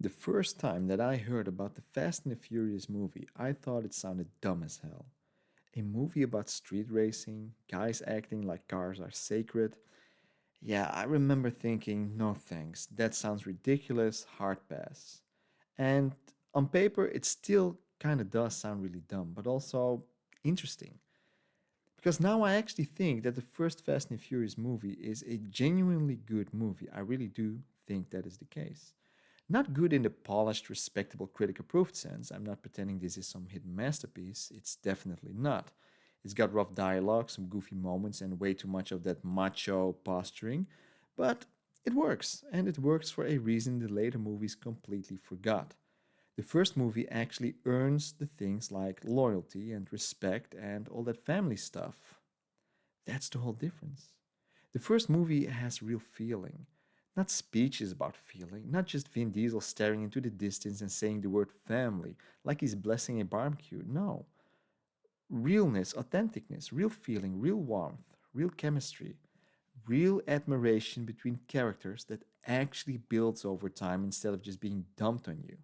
The first time that I heard about the Fast and the Furious movie, I thought it sounded dumb as hell. A movie about street racing, guys acting like cars are sacred. Yeah, I remember thinking, no thanks, that sounds ridiculous, hard pass. And on paper, it still kind of does sound really dumb, but also interesting. Because now I actually think that the first Fast and Furious movie is a genuinely good movie. I really do think that is the case. Not good in the polished, respectable, critic approved sense. I'm not pretending this is some hidden masterpiece. It's definitely not. It's got rough dialogue, some goofy moments, and way too much of that macho posturing. But it works, and it works for a reason the later movies completely forgot. The first movie actually earns the things like loyalty and respect and all that family stuff. That's the whole difference. The first movie has real feeling, not speeches about feeling, not just Vin Diesel staring into the distance and saying the word family like he's blessing a barbecue. No. Realness, authenticness, real feeling, real warmth, real chemistry, real admiration between characters that actually builds over time instead of just being dumped on you.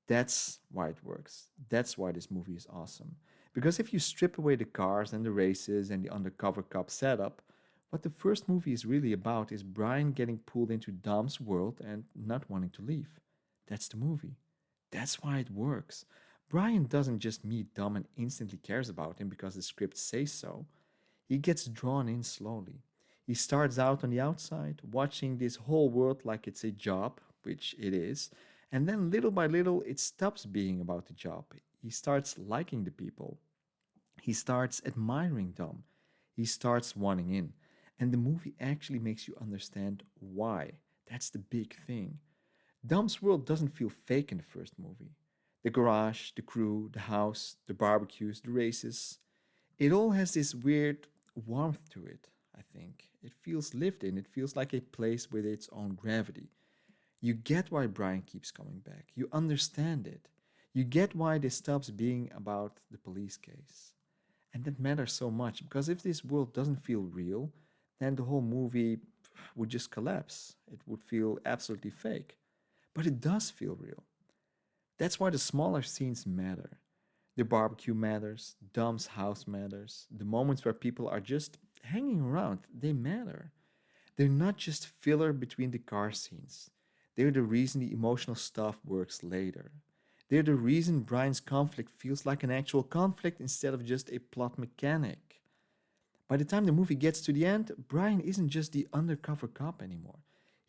That's why it works. That's why this movie is awesome. Because if you strip away the cars and the races and the undercover cop setup, what the first movie is really about is Brian getting pulled into Dom's world and not wanting to leave. That's the movie. That's why it works. Brian doesn't just meet Dom and instantly cares about him because the script says so. He gets drawn in slowly. He starts out on the outside, watching this whole world like it's a job, which it is, and then little by little it stops being about the job. He starts liking the people. He starts admiring them. He starts wanting in. And the movie actually makes you understand why. That's the big thing. Dom's world doesn't feel fake in the first movie. The garage, the crew, the house, the barbecues, the races, it all has this weird warmth to it, I think. It feels lived in, it feels like a place with its own gravity. You get why Brian keeps coming back. You understand it. You get why this stops being about the police case. And that matters so much because if this world doesn't feel real, then the whole movie would just collapse. It would feel absolutely fake. But it does feel real. That's why the smaller scenes matter. The barbecue matters, Dom's house matters, the moments where people are just hanging around, they matter. They're not just filler between the car scenes. They're the reason the emotional stuff works later. They're the reason Brian's conflict feels like an actual conflict instead of just a plot mechanic. By the time the movie gets to the end, Brian isn't just the undercover cop anymore.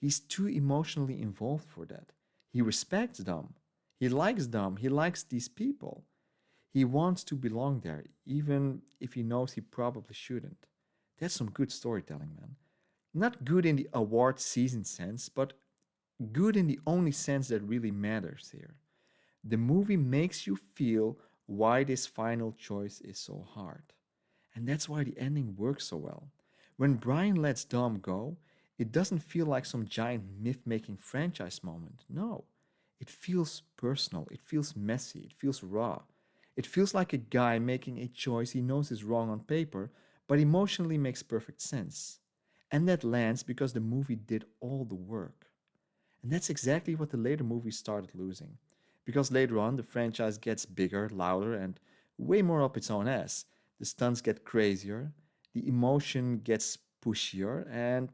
He's too emotionally involved for that. He respects Dom. He likes Dom. He likes these people. He wants to belong there, even if he knows he probably shouldn't. That's some good storytelling, man. Not good in the award season sense, but good in the only sense that really matters here. The movie makes you feel why this final choice is so hard. And that's why the ending works so well. When Brian lets Dom go, it doesn't feel like some giant myth making franchise moment. No. It feels personal, it feels messy, it feels raw. It feels like a guy making a choice he knows is wrong on paper, but emotionally makes perfect sense. And that lands because the movie did all the work. And that's exactly what the later movies started losing. Because later on, the franchise gets bigger, louder, and way more up its own ass. The stunts get crazier, the emotion gets pushier, and,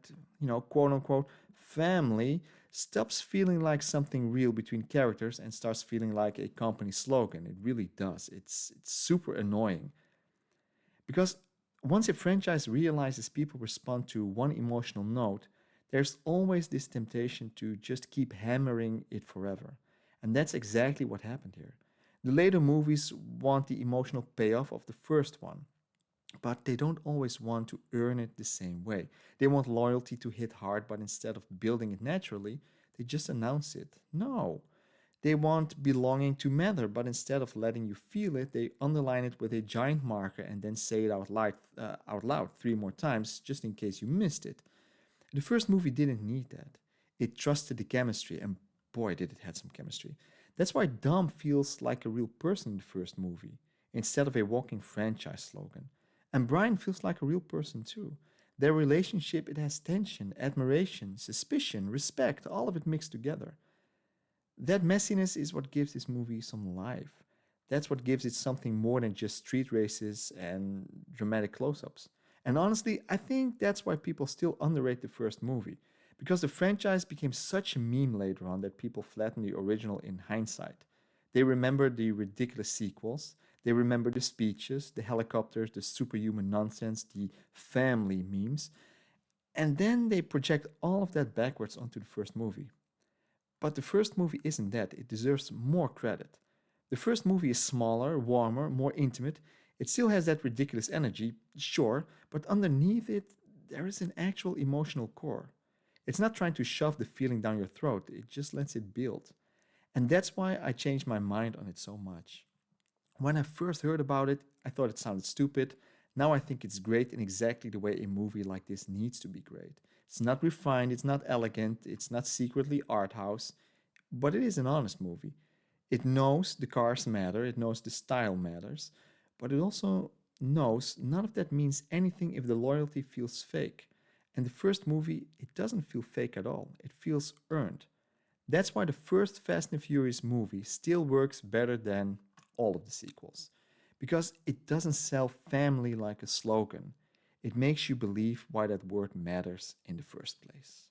quote unquote, family stops feeling like something real between characters and starts feeling like a company slogan. It really does. It's super annoying. Because once a franchise realizes people respond to one emotional note, there's always this temptation to just keep hammering it forever. And that's exactly what happened here. The later movies want the emotional payoff of the first one, but they don't always want to earn it the same way. They want loyalty to hit hard, but instead of building it naturally, they just announce it. No. They want belonging to matter, but instead of letting you feel it, they underline it with a giant marker and then say it out loud 3 more times just in case you missed it. The first movie didn't need that. It trusted the chemistry, and boy, did it have some chemistry. That's why Dom feels like a real person in the first movie, instead of a walking franchise slogan. And Brian feels like a real person too. Their relationship, it has tension, admiration, suspicion, respect, all of it mixed together. That messiness is what gives this movie some life. That's what gives it something more than just street races and dramatic close ups. And honestly, I think that's why people still underrate the first movie. Because the franchise became such a meme later on that people flattened the original in hindsight. They remember the ridiculous sequels, they remember the speeches, the helicopters, the superhuman nonsense, the family memes, and then they project all of that backwards onto the first movie. But the first movie isn't that. It deserves more credit. The first movie is smaller, warmer, more intimate. It still has that ridiculous energy, sure, but underneath it, there is an actual emotional core. It's not trying to shove the feeling down your throat, it just lets it build. And that's why I changed my mind on it so much. When I first heard about it, I thought it sounded stupid. Now I think it's great in exactly the way a movie like this needs to be great. It's not refined, it's not elegant, it's not secretly art house, but it is an honest movie. It knows the cars matter, it knows the style matters, but it also knows none of that means anything if the loyalty feels fake. And the first movie, it doesn't feel fake at all, it feels earned. That's why the first Fast and Furious movie still works better than all of the sequels. Because it doesn't sell family like a slogan. It makes you believe why that word matters in the first place.